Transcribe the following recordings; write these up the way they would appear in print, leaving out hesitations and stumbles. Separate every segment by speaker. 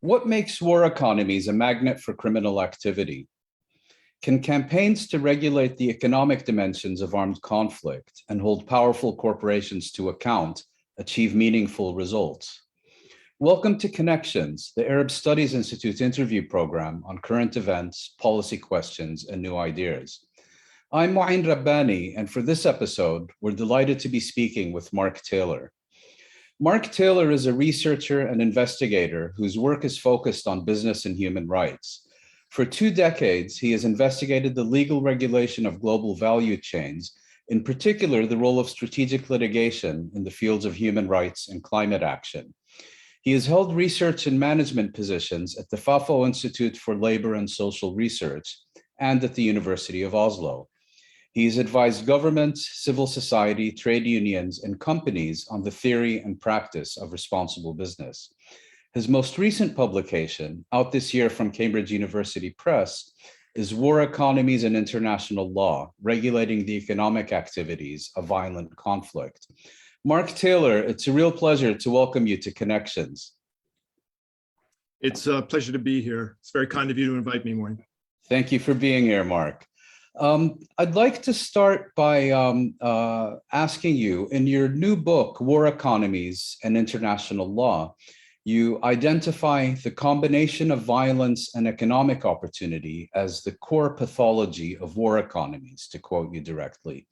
Speaker 1: What makes war economies a magnet for criminal activity? Can campaigns to regulate the economic dimensions of armed conflict and hold powerful corporations to account achieve meaningful results? Welcome to Connections, the Arab Studies Institute's interview program on current events, policy questions, and new ideas. I'm Mouin Rabbani, and for this episode, we're delighted to be speaking with Mark Taylor. Mark Taylor is a researcher and investigator whose work is focused on business and human rights. For 2 decades, he has investigated the legal regulation of global value chains, in particular, the role of strategic litigation in the fields of human rights and climate action. He has held research and management positions at the Fafo Institute for Labor and Social Research and at the University of Oslo. He's advised governments, civil society, trade unions, and companies on the theory and practice of responsible business. His most recent publication, out this year from Cambridge University Press, is War Economies and International Law, Regulating the Economic Activities of Violent Conflict. Mark Taylor, it's a real pleasure to welcome you to Connections.
Speaker 2: It's a pleasure to be here. It's very kind of you to invite me, Mouin.
Speaker 1: Thank you for being here, Mark. I'd like to start by asking you, in your new book, War Economies and International Law, you identify the combination of violence and economic opportunity as the core pathology of war economies, to quote you directly.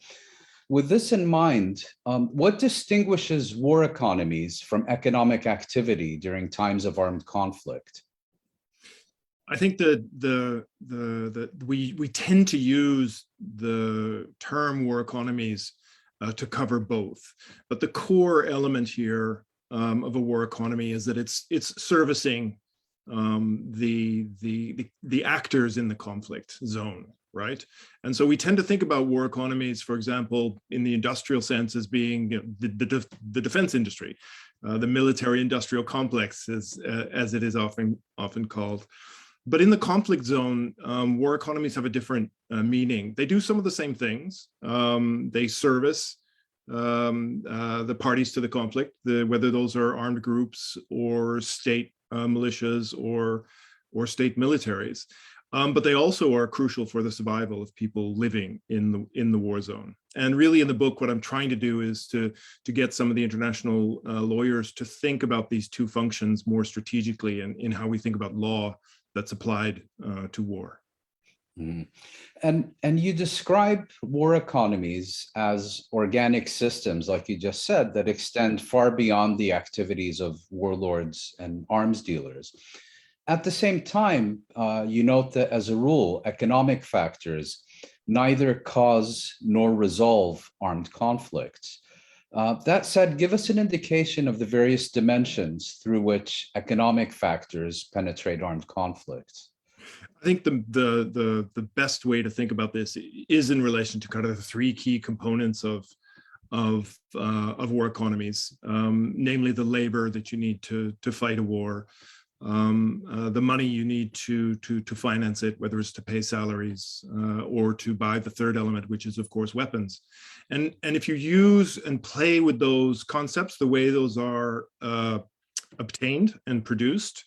Speaker 1: With this in mind, what distinguishes war economies from economic activity during times of armed conflict?
Speaker 2: I think that we tend to use the term war economies to cover both, but the core element here of a war economy is that it's servicing the actors in the conflict zone, right? And so we tend to think about war economies, for example, in the industrial sense as being the defense industry, the military-industrial complex, as it is often called. But in the conflict zone, war economies have a different meaning. They do some of the same things. They service the parties to the conflict, whether those are armed groups or state militias or state militaries. But they also are crucial for the survival of people living in the war zone. And really in the book, what I'm trying to do is to get some of the international lawyers to think about these two functions more strategically in how we think about law that's applied to war.
Speaker 1: Mm. And you describe war economies as organic systems, like you just said, that extend far beyond the activities of warlords and arms dealers. At the same time, you note that as a rule, economic factors neither cause nor resolve armed conflicts. That said, give us an indication of the various dimensions through which economic factors penetrate armed conflicts.
Speaker 2: I think the best way to think about this is in relation to kind of the 3 key components of war economies, namely the labor that you need to fight a war, the money you need to finance it, whether it's to pay salaries or to buy the third element, which is of course weapons. And if you use and play with those concepts, the way those are obtained and produced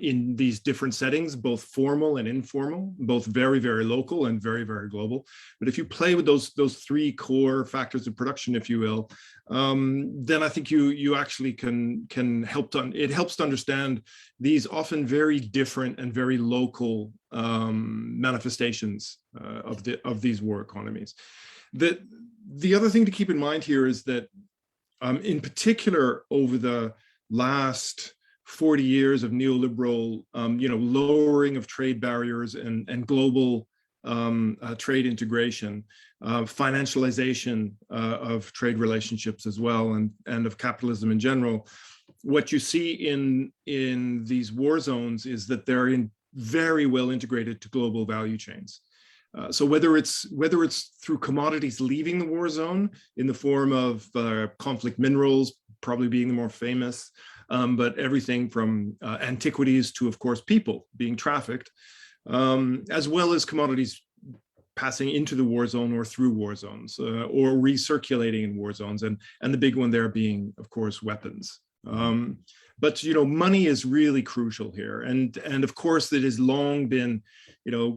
Speaker 2: in these different settings, both formal and informal, both very, very local and very, very global. But if you play with those 3 core factors of production, if you will, then I think you actually can help it helps to understand these often very different and very local manifestations of these war economies. The other thing to keep in mind here is that in particular over the last 40 years of neoliberal, lowering of trade barriers and global trade integration, financialization of trade relationships as well, and of capitalism in general. What you see in these war zones is that they're very well integrated to global value chains. So whether it's through commodities leaving the war zone in the form of conflict minerals, probably being the more famous, but everything from antiquities to, of course, people being trafficked, as well as commodities passing into the war zone or through war zones, or recirculating in war zones, and the big one there being, of course, weapons. But money is really crucial here, and of course it has long been,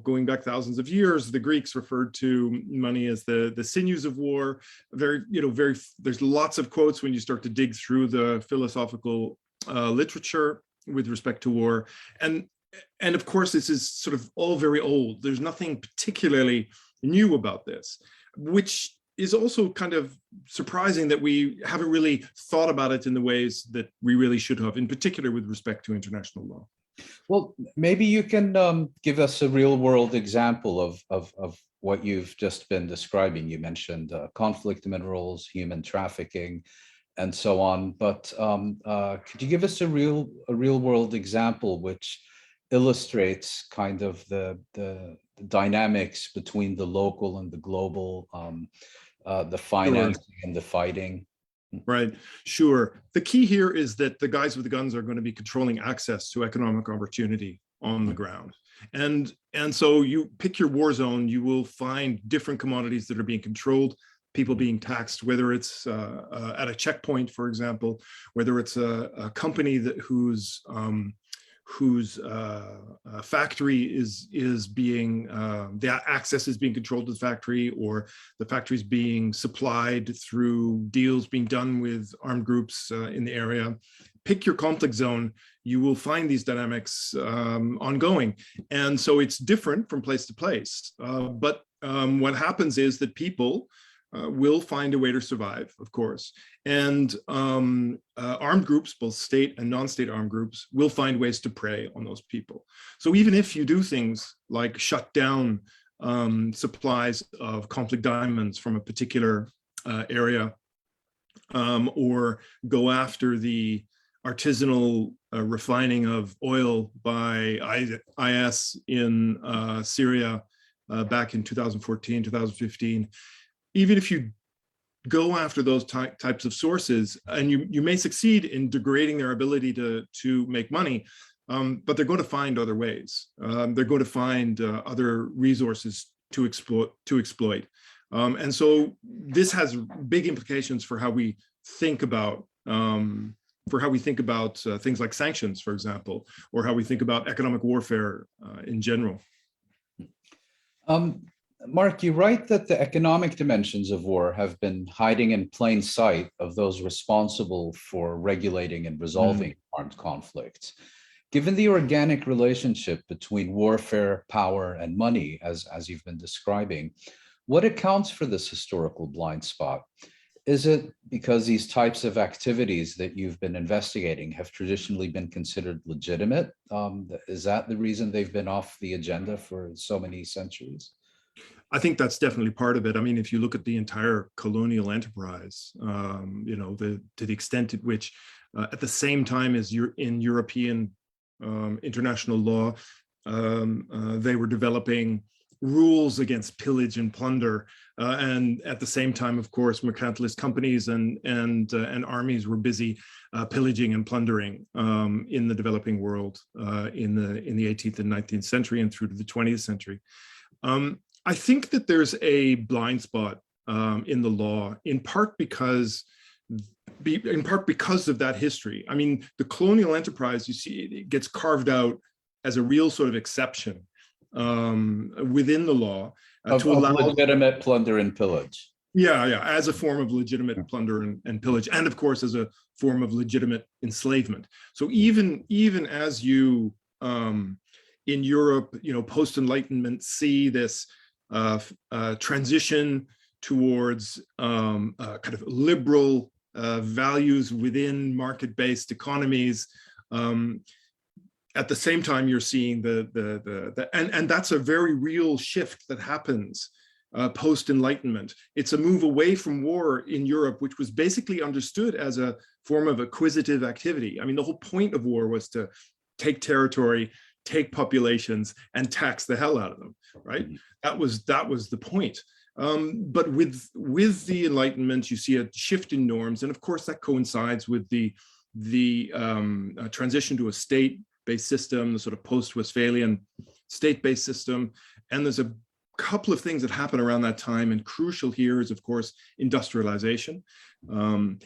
Speaker 2: going back thousands of years, the Greeks referred to money as the sinews of war. There's lots of quotes when you start to dig through the philosophical literature with respect to war, and of course this is sort of all very old. There's nothing particularly new about this, which is also kind of surprising that we haven't really thought about it in the ways that we really should have, in particular with respect to international law.
Speaker 1: Well, maybe you can give us a real world example of what you've just been describing. You mentioned conflict minerals, human trafficking, and so on. But could you give us a real world example which illustrates kind of the dynamics between the local and the global, the financing and the fighting?
Speaker 2: Right, sure. The key here is that the guys with the guns are going to be controlling access to economic opportunity on the ground. And so you pick your war zone, you will find different commodities that are being controlled, people being taxed, whether it's at a checkpoint, for example, whether it's a company whose factory is being, the access is being controlled to the factory, or the factory is being supplied through deals being done with armed groups in the area. Pick your conflict zone, you will find these dynamics ongoing. And so it's different from place to place. But what happens is that people will find a way to survive, of course. And armed groups, both state and non-state armed groups, will find ways to prey on those people. So even if you do things like shut down supplies of conflict diamonds from a particular area, or go after the artisanal refining of oil by IS in Syria back in 2014, 2015, even if you go after those types of sources, and you may succeed in degrading their ability to make money, but they're going to find other ways. They're going to find other resources to exploit. And so this has big implications for how we think about things like sanctions, for example, or how we think about economic warfare in general.
Speaker 1: Mark, you write that the economic dimensions of war have been hiding in plain sight of those responsible for regulating and resolving armed conflicts. Given the organic relationship between warfare, power, and money, as you've been describing, what accounts for this historical blind spot? Is it because these types of activities that you've been investigating have traditionally been considered legitimate? Is that the reason they've been off the agenda for so many centuries?
Speaker 2: I think that's definitely part of it. I mean, if you look at the entire colonial enterprise, to the extent at which, at the same time as you're in European international law, they were developing rules against pillage and plunder, and at the same time, of course, mercantilist companies and armies were busy pillaging and plundering in the developing world in the 18th and 19th century and through to the 20th century. I think that there's a blind spot in the law, in part because of that history. I mean, the colonial enterprise, you see, it gets carved out as a real sort of exception within the law to allow
Speaker 1: legitimate plunder and pillage.
Speaker 2: Yeah, as a form of legitimate plunder and pillage, and of course as a form of legitimate enslavement. So even as you in Europe, post-Enlightenment, see this transition towards kind of liberal values within market-based economies. At the same time, you're seeing and that's a very real shift that happens post-Enlightenment. It's a move away from war in Europe, which was basically understood as a form of acquisitive activity. I mean, the whole point of war was to take territory, take populations, and tax the hell out of them, right? That was the point. But with the Enlightenment, you see a shift in norms, and of course that coincides with the transition to a state-based system, the sort of post-Westphalian state-based system. And there's a couple of things that happen around that time, and crucial here is, of course, industrialization.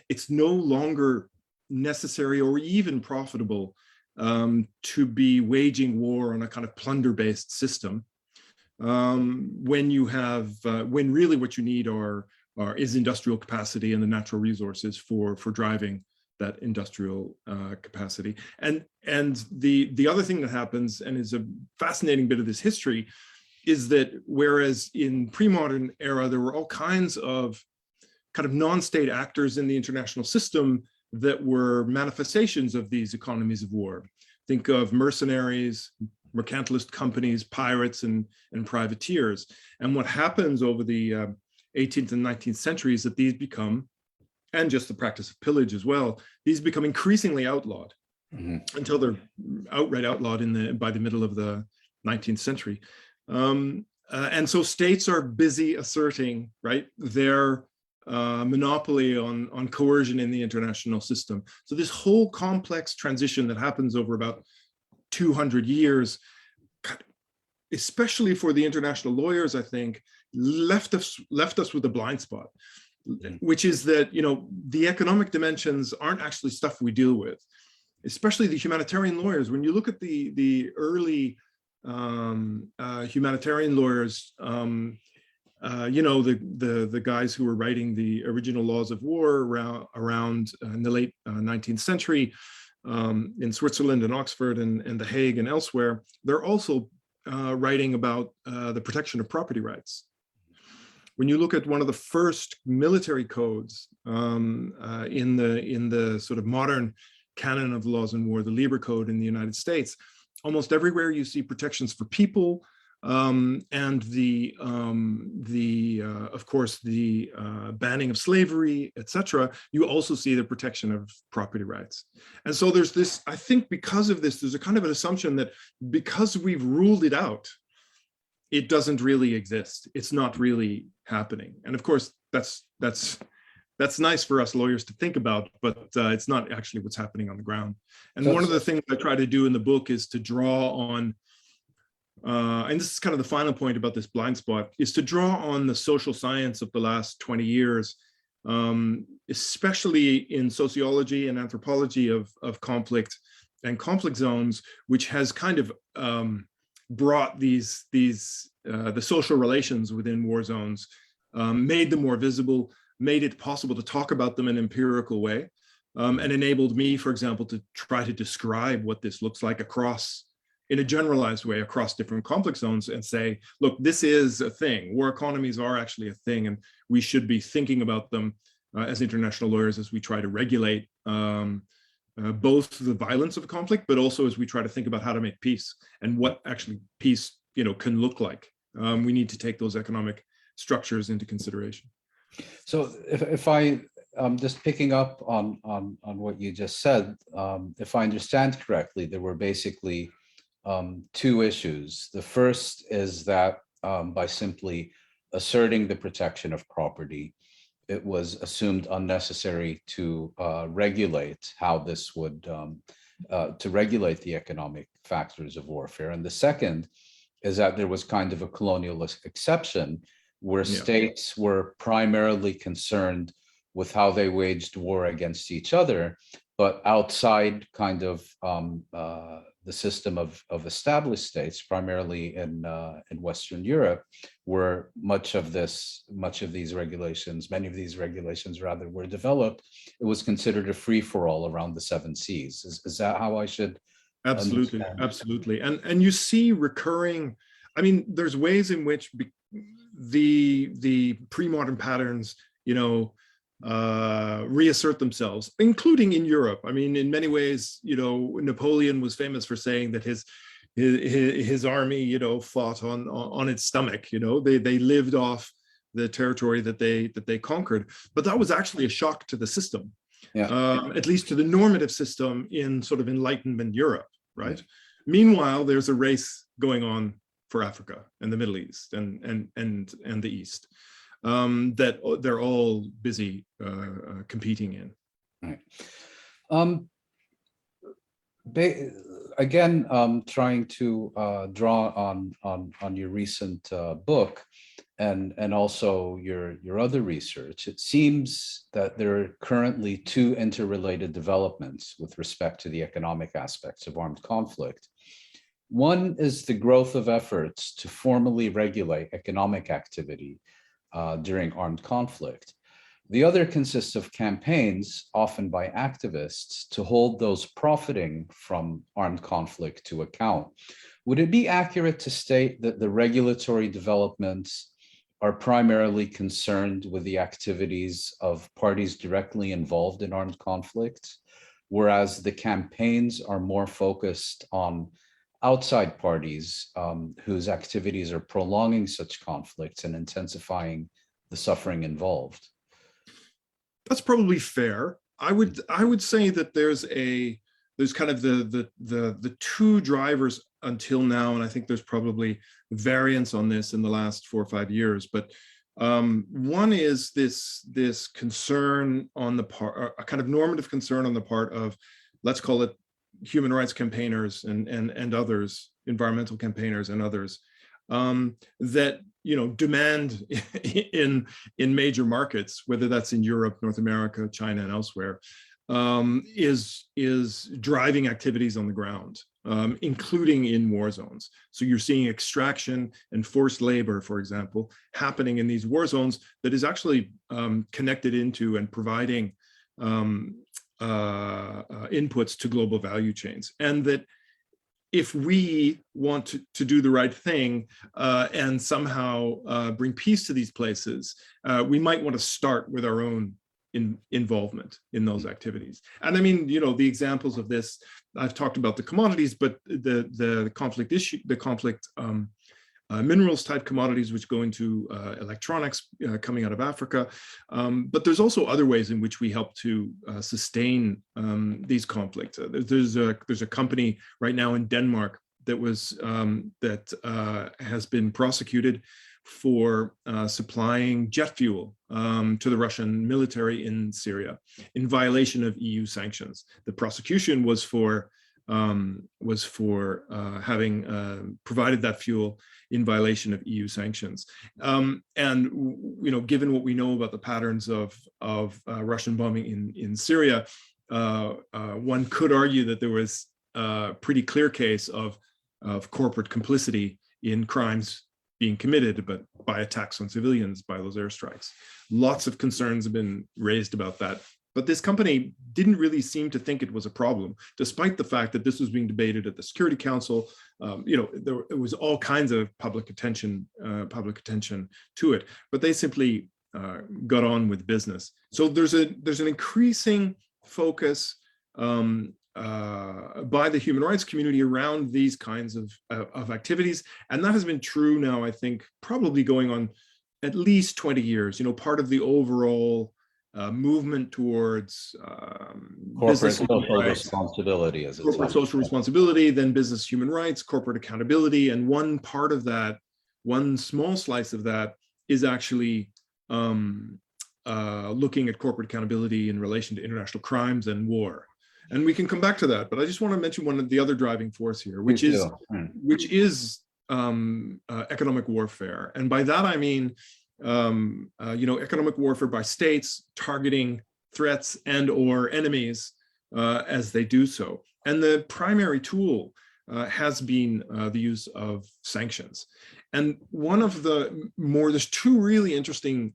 Speaker 2: It's no longer necessary or even profitable to be waging war on a kind of plunder-based system when you have when really what you need is industrial capacity and the natural resources for driving that industrial capacity. And the other thing that happens, and is a fascinating bit of this history, is that whereas in pre-modern era there were all kinds of kind of non-state actors in the international system that were manifestations of these economies of war. Think of mercenaries, mercantilist companies, pirates, and privateers. And what happens over the 18th and 19th centuries that these become, and just the practice of pillage as well, these become increasingly outlawed until they're outright outlawed by the middle of the 19th century. And so states are busy asserting, right, their monopoly on coercion in the international system. So this whole complex transition that happens over about 200 years, especially for the international lawyers, I think, left us with a blind spot, which is that, you know, the economic dimensions aren't actually stuff we deal with, especially the humanitarian lawyers. When you look at the early humanitarian lawyers, you know, the guys who were writing the original laws of war around in the late 19th century in Switzerland and Oxford and The Hague and elsewhere, they're also writing about the protection of property rights. When you look at one of the first military codes in the sort of modern canon of laws in war, the Lieber Code in the United States, almost everywhere you see protections for people, and of course the banning of slavery, etc. You also see the protection of property rights. And so there's this, I think because of this, there's a kind of an assumption that because we've ruled it out, it doesn't really exist. It's not really happening. And of course, that's nice for us lawyers to think about, but it's not actually what's happening on the ground. And one of the things I try to do in the book is to draw on, and this is kind of the final point about this blind spot, is to draw on the social science of the last 20 years, especially in sociology and anthropology of conflict and conflict zones, which has kind of brought the social relations within war zones, made them more visible, made it possible to talk about them in an empirical way, and enabled me, for example, to try to describe what this looks like across, in a generalized way, across different conflict zones, and say, look, this is a thing. War economies are actually a thing, and we should be thinking about them as international lawyers as we try to regulate both the violence of conflict, but also as we try to think about how to make peace and what actually peace, you know, can look like. We need to take those economic structures into consideration.
Speaker 1: So if I just picking up on what you just said, if I understand correctly, there were basically two issues. The first is that by simply asserting the protection of property, it was assumed unnecessary to regulate how this would, to regulate the economic factors of warfare. And the second is that there was kind of a colonial exception where states were primarily concerned with how they waged war against each other, but outside kind of the system of established states, primarily in Western Europe, where many of these regulations rather were developed, it was considered a free-for-all around the seven seas. Is that how I should
Speaker 2: Absolutely,
Speaker 1: understand?
Speaker 2: absolutely. And you see recurring, I mean, there's ways in which the pre-modern patterns, you know, reassert themselves, including in Europe. I mean, in many ways, you know, Napoleon was famous for saying that his army, you know, fought on its stomach. You know, they lived off the territory that they conquered, but that was actually a shock to the system, at least to the normative system in sort of Enlightenment Europe, right? Meanwhile, there's a race going on for Africa and the Middle East and the East, that they're all busy competing in.
Speaker 1: Right. Again, trying to draw on your recent book, and also your other research, it seems that there are currently two interrelated developments with respect to the economic aspects of armed conflict. One is the growth of efforts to formally regulate economic activity during armed conflict. The other consists of campaigns, often by activists, to hold those profiting from armed conflict to account. Would it be accurate to state that the regulatory developments are primarily concerned with the activities of parties directly involved in armed conflicts, whereas the campaigns are more focused on outside parties whose activities are prolonging such conflicts and intensifying the suffering involved?
Speaker 2: That's probably fair. I would say that there's kind of the two drivers until now, and I think there's probably variance on this in the last 4 or 5 years. But one is this concern on the part, a kind of normative concern on the part of, let's call it, human rights campaigners and others, environmental campaigners and others, that demand in major markets, whether that's in Europe, North America, China, and elsewhere, is driving activities on the ground, including in war zones. So you're seeing extraction and forced labor, for example, happening in these war zones that is actually connected into and providing inputs to global value chains. And that if we want to do the right thing and somehow bring peace to these places, we might want to start with our own involvement in those activities. And I mean, the examples of this, I've talked about the commodities, but the conflict issue, the conflict minerals type commodities, which go into electronics coming out of Africa. But there's also other ways in which we help to sustain these conflicts. There's a company right now in Denmark that has been prosecuted for supplying jet fuel to the Russian military in Syria in violation of EU sanctions. The prosecution was for having provided that fuel in violation of EU sanctions. And given what we know about the patterns of Russian bombing in Syria, one could argue that there was a pretty clear case of corporate complicity in crimes being committed, but by attacks on civilians, by those airstrikes. Lots of concerns have been raised about that. But this company didn't really seem to think it was a problem, despite the fact that this was being debated at the Security Council. There was all kinds of public attention to it, but they simply got on with business. So there's an increasing focus by the human rights community around these kinds of activities, and that has been true now, I think, probably going on at least 20 years. Part of the overall movement towards
Speaker 1: corporate social responsibility, as it's
Speaker 2: corporate social responsibility, then business human rights, corporate accountability, and one part of that, one small slice of that, is actually looking at corporate accountability in relation to international crimes and war. And we can come back to that, but I just want to mention one of the other driving force here, which is economic warfare, and by that I mean economic warfare by states targeting threats and or enemies as they do so. And the primary tool has been the use of sanctions. And one of there's two really interesting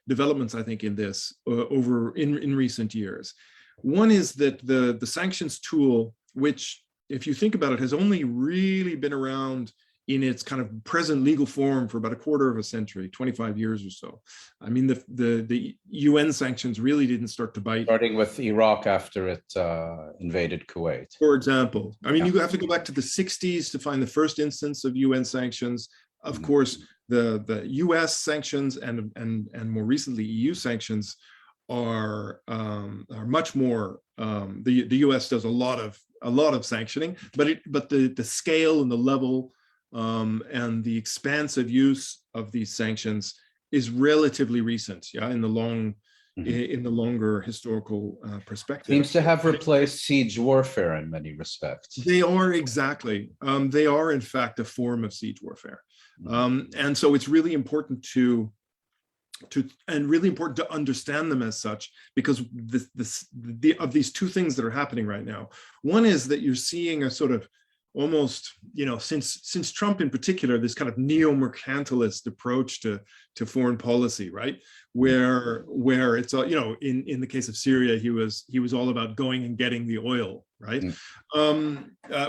Speaker 2: developments, I think, in this in recent years. One is that the sanctions tool, which, if you think about it, has only really been around in its kind of present legal form for about a quarter of a century, 25 years or so. I mean, the UN sanctions really didn't start to bite.
Speaker 1: Starting with Iraq after it invaded Kuwait.
Speaker 2: For example, I mean, you have to go back to the 60s to find the first instance of UN sanctions. Of course, the US sanctions and more recently EU sanctions are much more. The US does a lot of sanctioning, but the scale and the level and the expansive use of these sanctions is relatively recent, in the long in the longer historical perspective.
Speaker 1: Seems to have replaced siege warfare in many respects.
Speaker 2: They are, exactly. They are, in fact, a form of siege warfare. And so it's really important to understand them as such, because of these two things that are happening right now. One is that you're seeing a sort of almost, since Trump in particular, this kind of neo-mercantilist approach to foreign policy, right? Where it's, in the case of Syria, he was all about going and getting the oil, right?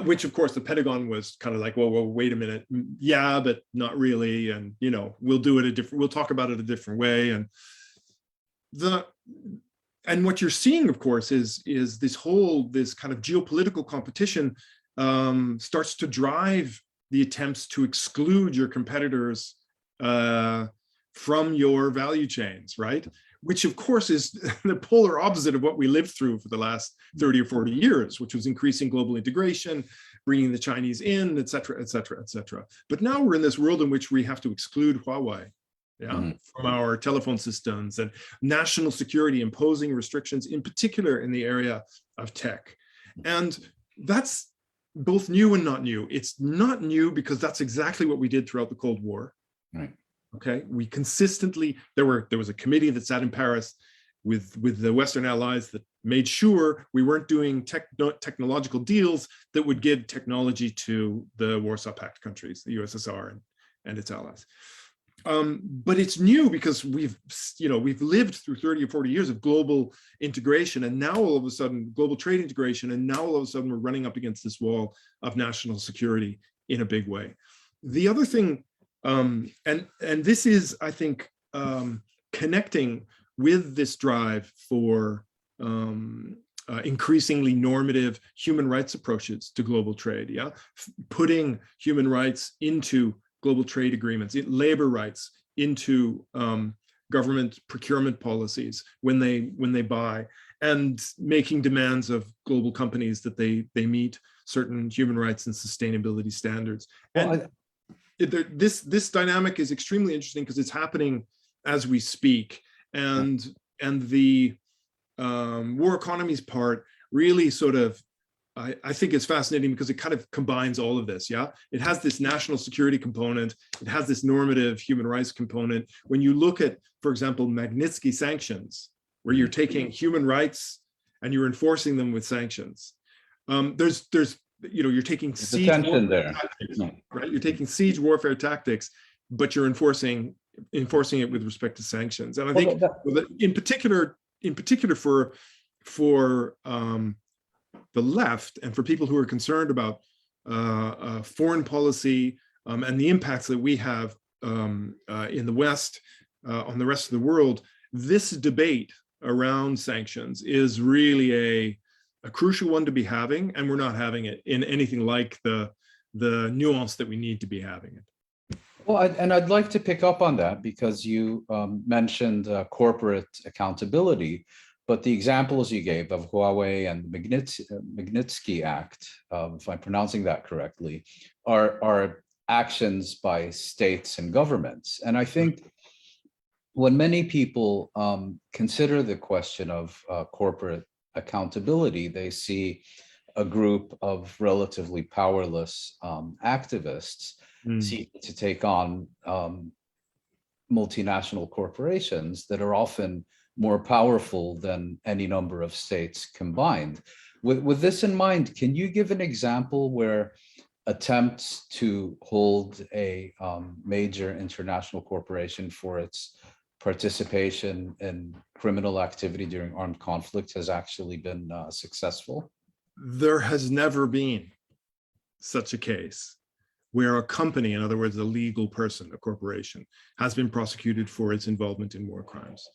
Speaker 2: Which of course the Pentagon was kind of like, well, wait a minute, yeah, but not really, and we'll talk about it a different way, and what you're seeing, of course, is this kind of geopolitical competition starts to drive the attempts to exclude your competitors from your value chains, right? Which of course is the polar opposite of what we lived through for the last 30 or 40 years, which was increasing global integration, bringing the Chinese in, et cetera, et cetera, et cetera. But now we're in this world in which we have to exclude Huawei from our telephone systems, and national security imposing restrictions, in particular in the area of tech. And that's both new and not new. It's not new because that's exactly what we did throughout the Cold War.
Speaker 1: Right.
Speaker 2: Okay, we consistently, there was a committee that sat in Paris with the Western allies that made sure we weren't doing technological deals that would give technology to the Warsaw Pact countries, the USSR and its allies. But it's new because we've lived through 30 or 40 years of global integration, and now all of a sudden global trade integration, and now all of a sudden we're running up against this wall of national security in a big way. The other thing, and this is, I think, connecting with this drive for increasingly normative human rights approaches to global trade, putting human rights into global trade agreements, labor rights into government procurement policies when they buy, and making demands of global companies that they meet certain human rights and sustainability standards. And this dynamic is extremely interesting because it's happening as we speak, and the war economies part really sort of, I think it's fascinating because it kind of combines all of this, It has this national security component, it has this normative human rights component. When you look at, for example, Magnitsky sanctions, where you're taking human rights and you're enforcing them with sanctions, you're taking siege warfare tactics, right? You're taking siege warfare tactics, but you're enforcing it with respect to sanctions. And I think in particular for the left, and for people who are concerned about foreign policy and the impacts that we have in the West on the rest of the world, this debate around sanctions is really a crucial one to be having, and we're not having it in anything like the nuance that we need to be having it.
Speaker 1: Well, I'd like to pick up on that because you mentioned corporate accountability. But the examples you gave of Huawei and the Magnitsky Act, if I'm pronouncing that correctly, are actions by states and governments. And I think when many people consider the question of corporate accountability, they see a group of relatively powerless activists seeking to take on multinational corporations that are often more powerful than any number of states combined. With this in mind, can you give an example where attempts to hold a major international corporation for its participation in criminal activity during armed conflict has actually been successful?
Speaker 2: There has never been such a case where a company, in other words, a legal person, a corporation, has been prosecuted for its involvement in war crimes.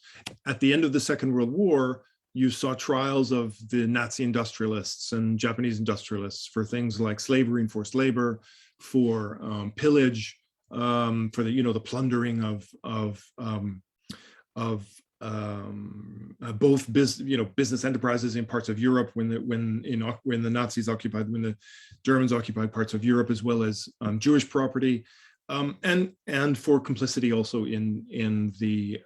Speaker 2: At the end of the Second World War, you saw trials of the Nazi industrialists and Japanese industrialists for things like slavery and forced labor, for pillage, for the plundering of both business enterprises in parts of Europe when the Nazis occupied, when the Germans occupied parts of Europe, as well as Jewish property, and for complicity also in the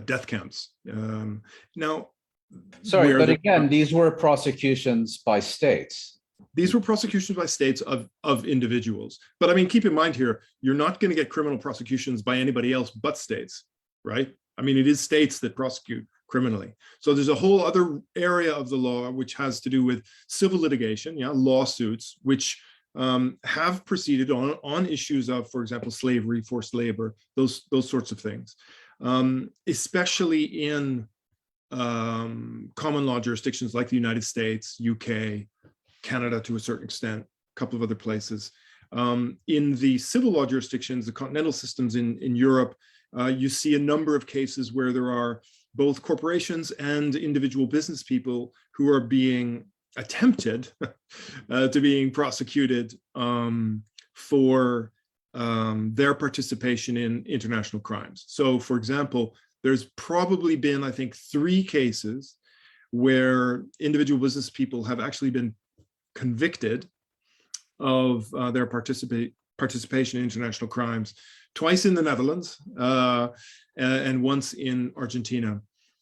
Speaker 2: death camps. Now,
Speaker 1: Sorry, but again, these were prosecutions by states.
Speaker 2: These were prosecutions by states of individuals. But I mean, keep in mind here, you're not going to get criminal prosecutions by anybody else but states, right? I mean, it is states that prosecute criminally. So there's a whole other area of the law which has to do with civil litigation, lawsuits, which have proceeded on issues of, for example, slavery, forced labor, those sorts of things, especially in common law jurisdictions like the United States, UK, Canada to a certain extent, a couple of other places. In the civil law jurisdictions, the continental systems in Europe, you see a number of cases where there are both corporations and individual business people who are being attempted to being prosecuted for their participation in international crimes. So, for example, there's probably been, I think, 3 cases where individual business people have actually been convicted of their participation in international crimes, twice in the Netherlands and once in Argentina.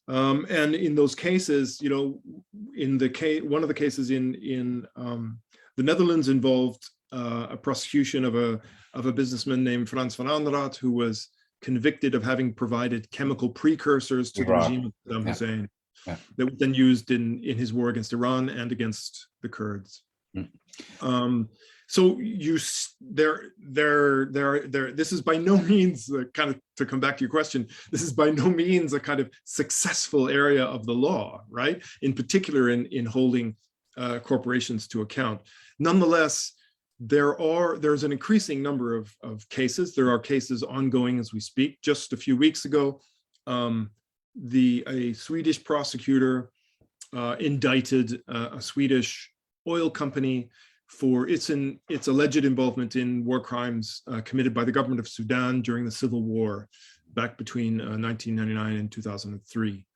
Speaker 2: And in those cases, one of the cases in the Netherlands involved a prosecution of a businessman named Frans van Anraat, who was convicted of having provided chemical precursors to the regime of Saddam Hussein that was then used in his war against Iran and against the Kurds. So this is by no means kind of, to come back to your question, this is by no means a kind of successful area of the law, right? In particular in holding corporations to account. Nonetheless, there's an increasing number of cases. There are cases ongoing as we speak. Just a few weeks ago, a Swedish prosecutor indicted a Swedish oil company for its alleged involvement in war crimes committed by the government of Sudan during the civil war back between 1999 and 2003.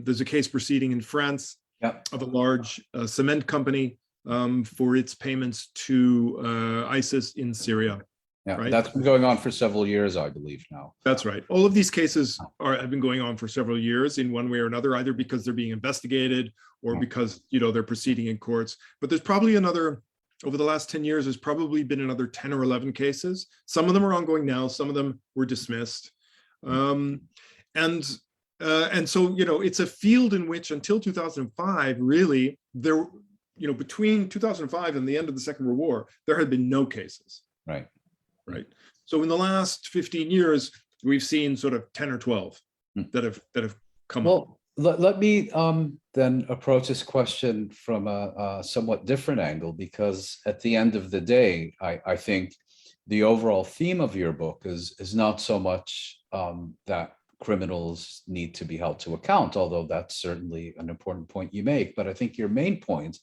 Speaker 2: There's a case proceeding in France of a large cement company for its payments to ISIS in Syria.
Speaker 1: Yeah,
Speaker 2: right?
Speaker 1: That's been going on for several years, I believe now.
Speaker 2: That's right. All of these cases have been going on for several years in one way or another, either because they're being investigated or because they're proceeding in courts. But there's probably over the last 10 years, there's probably been another 10 or 11 cases. Some of them are ongoing now. Some of them were dismissed. And so, it's a field in which until 2005, really, between 2005 and the end of the Second World War, there had been no cases. Right. So in the last 15 years, we've seen sort of 10 or 12 that have come up.
Speaker 1: Let me then approach this question from a somewhat different angle, because at the end of the day, I think the overall theme of your book is not so much that criminals need to be held to account, although that's certainly an important point you make. But I think your main point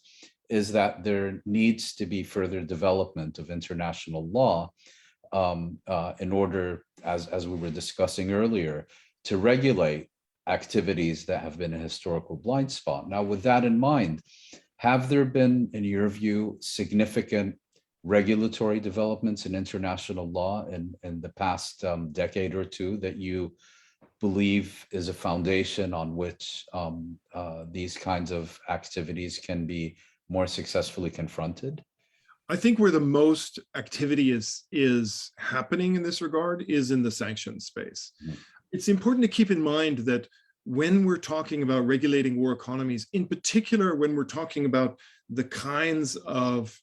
Speaker 1: is that there needs to be further development of international law in order, as we were discussing earlier, to regulate activities that have been a historical blind spot. Now, with that in mind, have there been, in your view, significant regulatory developments in international law in the past decade or two that you believe is a foundation on which these kinds of activities can be more successfully confronted?
Speaker 2: I think where the most activity is happening in this regard is in the sanctions space. It's important to keep in mind that when we're talking about regulating war economies, in particular, when we're talking about the kinds of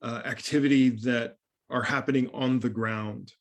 Speaker 2: activity that are happening on the ground,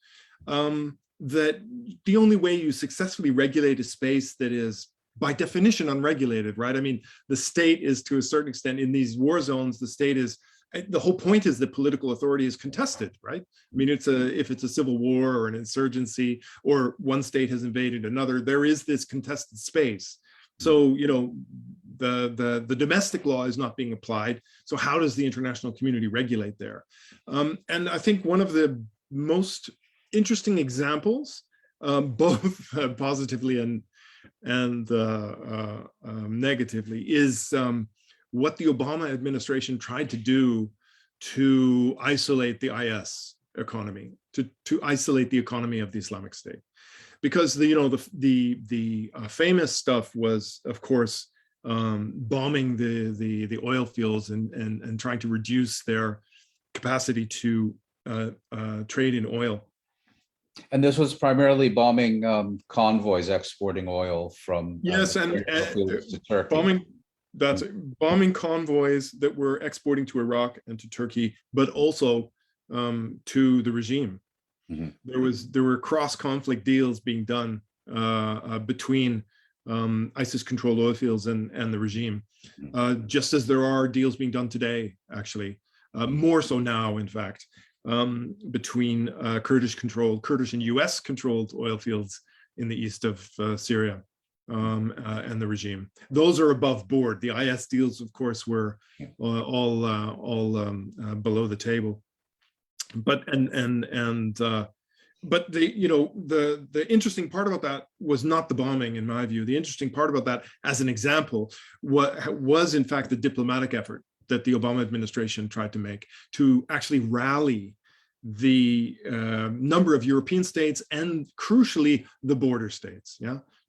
Speaker 2: that the only way you successfully regulate a space that is by definition unregulated, right? I mean, the state is, to a certain extent, in these war zones, the whole point is that political authority is contested, right? I mean, if it's a civil war or an insurgency, or one state has invaded another, there is this contested space. So, the domestic law is not being applied. So how does the international community regulate there? And I think one of the most interesting examples, both positively and negatively, is what the Obama administration tried to do to isolate the IS economy, to isolate the economy of the Islamic State. because the famous stuff was, of course, bombing the oil fields and trying to reduce their capacity to trade in oil.
Speaker 1: And this was primarily bombing convoys exporting oil from
Speaker 2: yes, and
Speaker 1: to Turkey.
Speaker 2: Bombing convoys that were exporting to Iraq and to Turkey, but also to the regime. Mm-hmm. There were cross-conflict deals being done between ISIS-controlled oil fields and the regime, just as there are deals being done today, actually, more so now, in fact, between Kurdish and US-controlled oil fields in the east of Syria and the regime. Those are above board. The IS deals, of course, were all below the table. But but the interesting part about that was not the bombing, in my view. The interesting part about that, as an example, was in fact the diplomatic effort that the Obama administration tried to make to actually rally the number of European states and, crucially, the border states,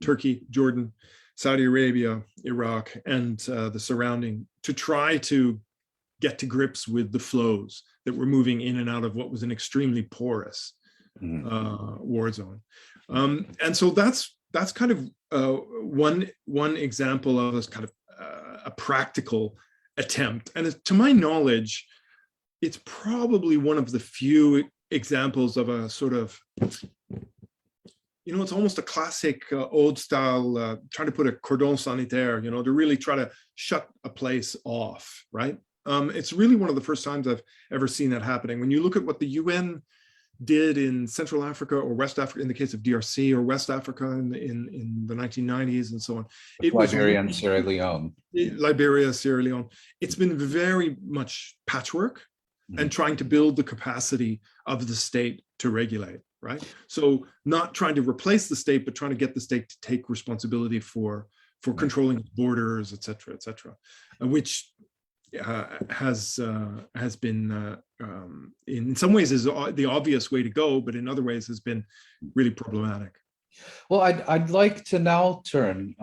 Speaker 2: Turkey, Jordan, Saudi Arabia, Iraq, and the surrounding, to try to get to grips with the flows that were moving in and out of what was an extremely porous war zone. And so that's kind of one example of this kind of a practical attempt. And to my knowledge, it's probably one of the few examples of a sort of, it's almost a classic old style, trying to put a cordon sanitaire, to really try to shut a place off, right? It's really one of the first times I've ever seen that happening. When you look at what the UN did in Central Africa or West Africa, in the case of DRC, or West Africa in the 1990s and so on. It
Speaker 1: Liberia and Sierra Leone.
Speaker 2: Liberia, Sierra Leone. It's been very much patchwork and trying to build the capacity of the state to regulate, right? So not trying to replace the state, but trying to get the state to take responsibility for controlling its borders, et cetera, which has been in some ways is the obvious way to go, but in other ways has been really problematic.
Speaker 1: Well, I'd like to now turn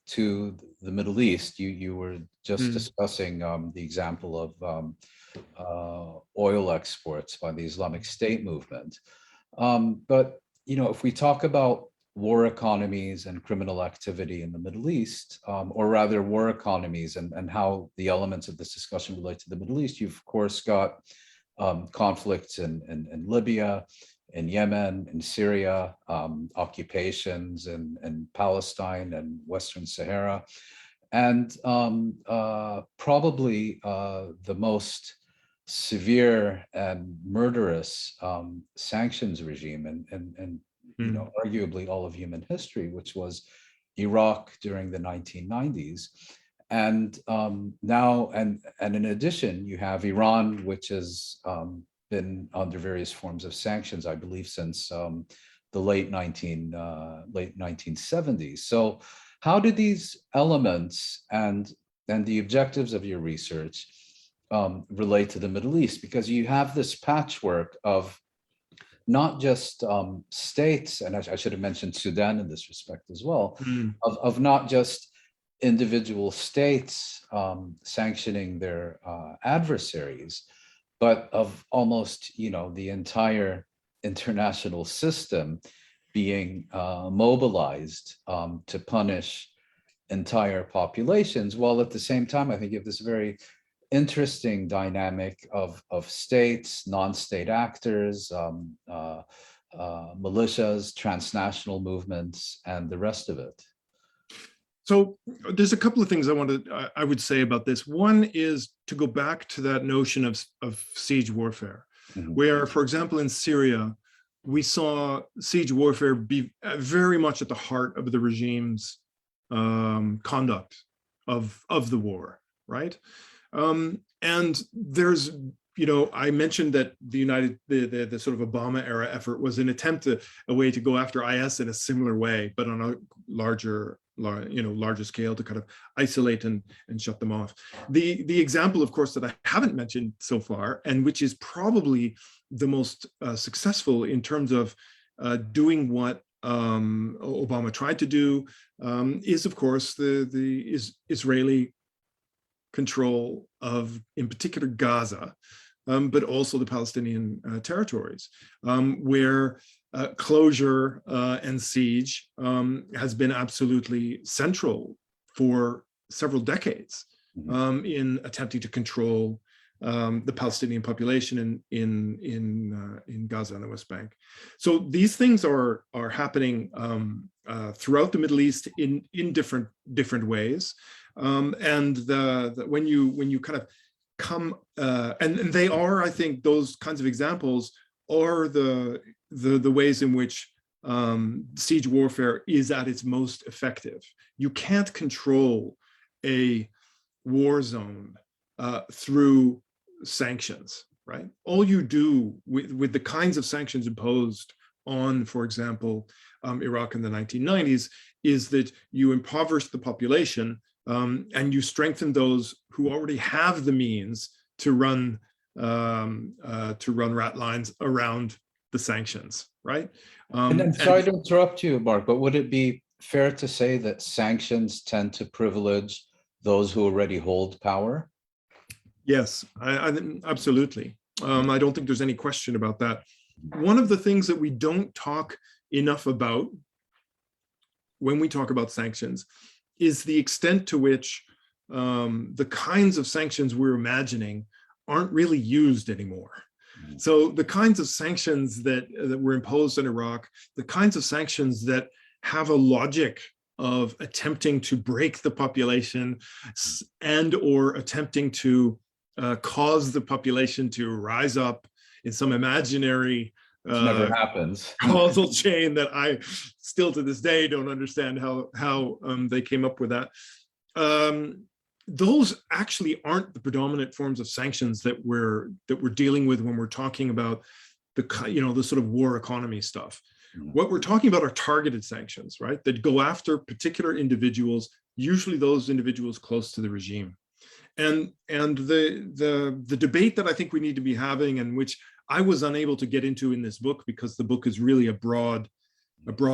Speaker 1: to the Middle East. You were just discussing the example of oil exports by the Islamic State movement. But if we talk about war economies and criminal activity in the Middle East, or rather war economies and how the elements of this discussion relate to the Middle East, you've of course got conflicts in Libya, in Yemen, in Syria, occupations in Palestine and Western Sahara, and probably the most severe and murderous sanctions regime and arguably all of human history, which was Iraq during the 1990s. And now, and in addition, you have Iran, which has been under various forms of sanctions, I believe, since the late 1970s. So how did these elements and the objectives of your research relate to the Middle East? Because you have this patchwork of not just states, and I should have mentioned Sudan in this respect as well, of not just individual states sanctioning their adversaries, but of almost, the entire international system being mobilized to punish entire populations, while at the same time, I think you have this very interesting dynamic of states, non-state actors, militias, transnational movements, and the rest of it.
Speaker 2: So there's a couple of things I would say about this. One is to go back to that notion of siege warfare, where, for example, in Syria, we saw siege warfare be very much at the heart of the regime's conduct of the war, right? And there's, I mentioned that the sort of Obama era effort was an attempt a way to go after IS in a similar way, but on a larger scale, to kind of isolate and shut them off. The example, of course, that I haven't mentioned so far, and which is probably the most successful in terms of doing what Obama tried to do is, of course, the Israeli control of, in particular, Gaza, but also the Palestinian territories, where closure and siege has been absolutely central for several decades in attempting to control the Palestinian population in Gaza and the West Bank. So these things are happening throughout the Middle East in different ways, and when you kind of come and they are, I think, those kinds of examples are the ways in which siege warfare is at its most effective. You can't control a war zone through sanctions, right? All you do with the kinds of sanctions imposed on, for example, Iraq in the 1990s, is that you impoverish the population and you strengthen those who already have the means to run rat lines around the sanctions, right?
Speaker 1: And sorry to interrupt you, Mark, but would it be fair to say that sanctions tend to privilege those who already hold power?
Speaker 2: Yes, I absolutely. I don't think there's any question about that. One of the things that we don't talk enough about when we talk about sanctions is the extent to which the kinds of sanctions we're imagining aren't really used anymore. So the kinds of sanctions that were imposed in Iraq, the kinds of sanctions that have a logic of attempting to break the population and or attempting to cause the population to rise up in some imaginary
Speaker 1: never happens
Speaker 2: causal chain that I still to this day don't understand how they came up with that. Those actually aren't the predominant forms of sanctions that we're dealing with when we're talking about the sort of war economy stuff. What we're talking about are targeted sanctions, right? That go after particular individuals, usually those individuals close to the regime. And the debate that I think we need to be having, and which I was unable to get into in this book because the book is really a broad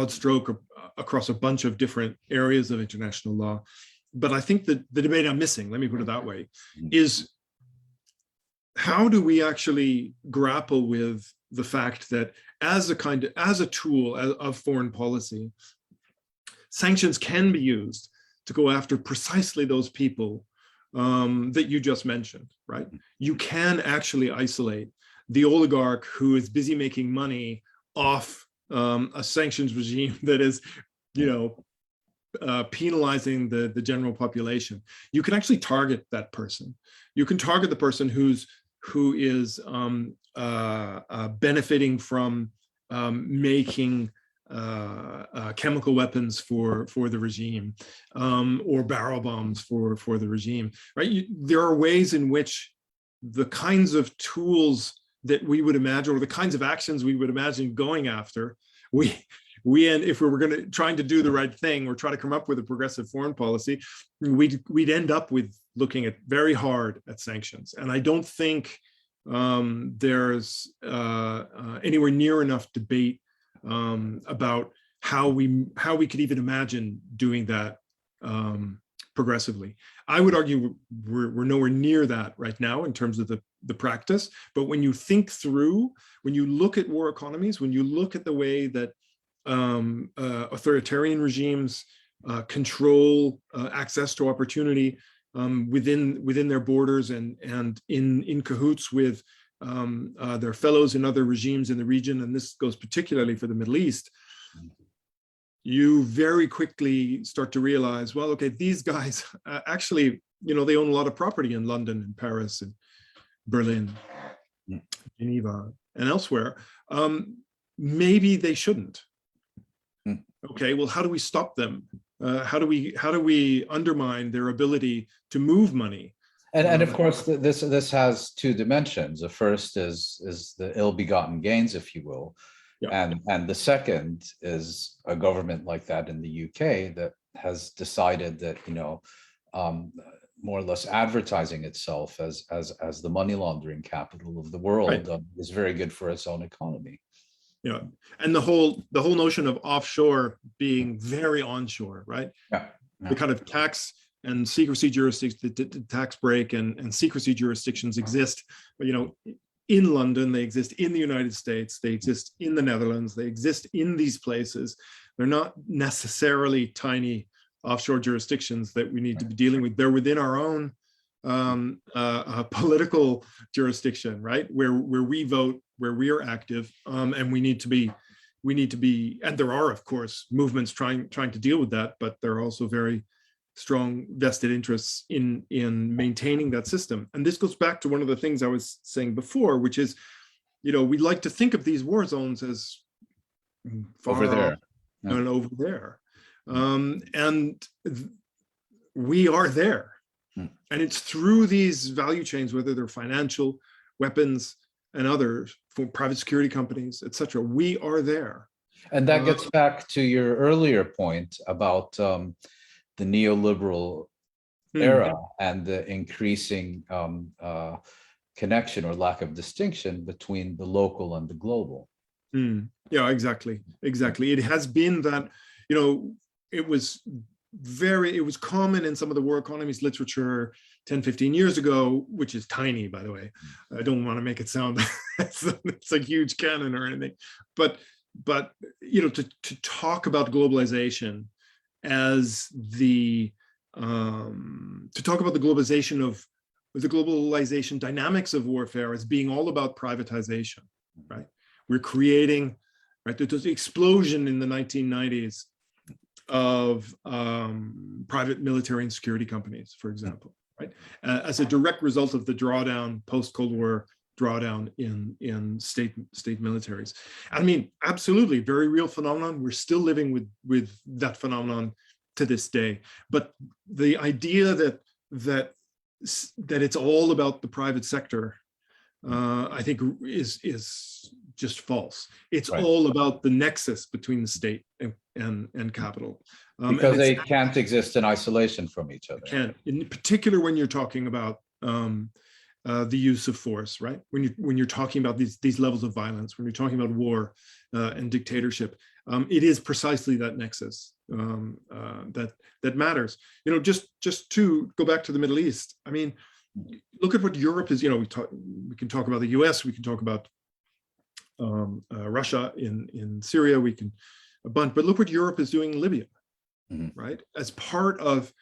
Speaker 2: stroke across a bunch of different areas of international law. But I think that the debate I'm missing, let me put it that way, is how do we actually grapple with the fact that as a tool of foreign policy, sanctions can be used to go after precisely those people that you just mentioned, right? You can actually isolate the oligarch who is busy making money off a sanctions regime that is, penalizing the general population. You can actually target that person. You can target the person who is benefiting from making chemical weapons for the regime, or barrel bombs for the regime, right? There are ways in which the kinds of tools that we would imagine, or the kinds of actions we would imagine going after, if we were trying to do the right thing or try to come up with a progressive foreign policy, we'd end up with looking very hard at sanctions. And I don't think there's anywhere near enough debate about how we could even imagine doing that progressively. I would argue we're nowhere near that right now in terms of the practice. But when you think through, when you look at war economies, when you look at the way that authoritarian regimes control access to opportunity within their borders and in cahoots with their fellows in other regimes in the region, and this goes particularly for the Middle East, you very quickly start to realize, well, okay, these guys actually, they own a lot of property in London and Paris and Berlin, Geneva, and elsewhere. Maybe they shouldn't. Okay, well, how do we stop them? How do we undermine their ability to move money?
Speaker 1: And of course, this has two dimensions. The first is the ill-begotten gains, if you will, yeah. And the second is a government like that in the UK that has decided that more or less advertising itself as the money laundering capital of the world, right, is very good for its own economy.
Speaker 2: And the whole notion of offshore being very onshore, right?
Speaker 1: Yeah.
Speaker 2: The kind of tax and secrecy jurisdictions, the tax break and secrecy jurisdictions exist, in London, they exist in the United States, they exist in the Netherlands, they exist in these places. They're not necessarily tiny offshore jurisdictions that we need to be dealing with. They're within our own political jurisdiction, right? Where we vote, where we are active, and we need to be, and there are, of course, movements trying to deal with that, but there are also very strong vested interests in maintaining that system. And this goes back to one of the things I was saying before, which is, we like to think of these war zones as far
Speaker 1: over there
Speaker 2: and over there. And we are there. And it's through these value chains, whether they're financial, weapons, and others, for private security companies, etc. We are there.
Speaker 1: And that gets back to your earlier point about the neoliberal era and the increasing connection or lack of distinction between the local and the global.
Speaker 2: Yeah, exactly. It has been that, it was common in some of the war economies literature 10, 15 years ago, which is tiny, by the way. I don't want to make it sound it's a huge canon or anything, but to talk about globalization as to talk about the globalization dynamics of warfare as being all about privatization, right? We're creating, right? There was the explosion in the 1990s of private military and security companies, for example, right? As a direct result of the drawdown, post-Cold War drawdown in state militaries. I mean, absolutely, very real phenomenon. We're still living with that phenomenon to this day. But the idea that it's all about the private sector, I think is just false. It's
Speaker 1: right.
Speaker 2: all about the nexus between the state and capital.
Speaker 1: Because they can't exist in isolation from each other.
Speaker 2: Can't, in particular when you're talking about the use of force, right? When you're talking about these levels of violence, when you're talking about war and dictatorship, it is precisely that nexus that matters. Just to go back to the Middle East. I mean, look at what Europe is. We can talk about the U.S. We can talk about Russia in Syria. We can a bunch, but look what Europe is doing in Libya, right? As part of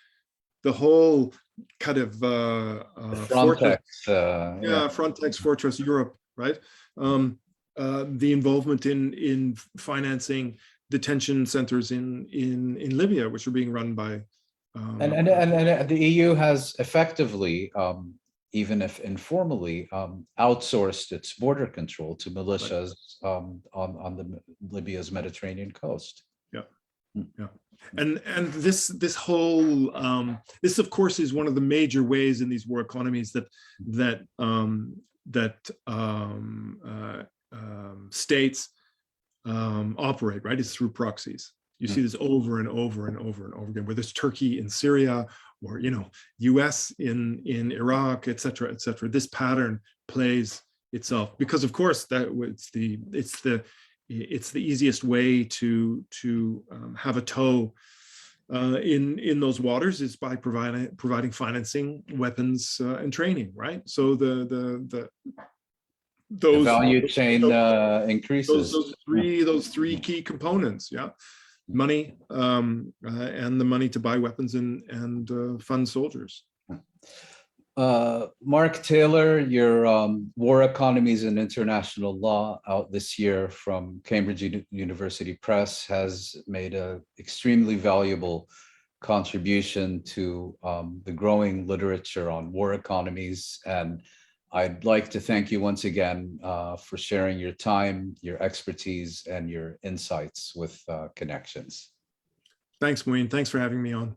Speaker 2: the whole kind of
Speaker 1: Frontex,
Speaker 2: Frontex Fortress Europe, right? The involvement in financing detention centers in Libya, which are being run by
Speaker 1: and the EU has effectively, even if informally, outsourced its border control to militias on the Libya's Mediterranean coast.
Speaker 2: Yeah. And this whole this of course is one of the major ways in these war economies that states operate, right? It's through proxies. You see this over and over and over and over again, whether it's Turkey in Syria or US in Iraq, et cetera, et cetera. This pattern plays itself because of course that it's the easiest way to have a toe in those waters is by providing financing, weapons, and training, right? So the
Speaker 1: value chain increases.
Speaker 2: Those three key components, money and the money to buy weapons and fund soldiers.
Speaker 1: Mark Taylor, your War Economies and International Law, out this year from Cambridge University Press, has made an extremely valuable contribution to the growing literature on war economies. And I'd like to thank you once again for sharing your time, your expertise, and your insights with Connections.
Speaker 2: Thanks, Mouin. Thanks for having me on.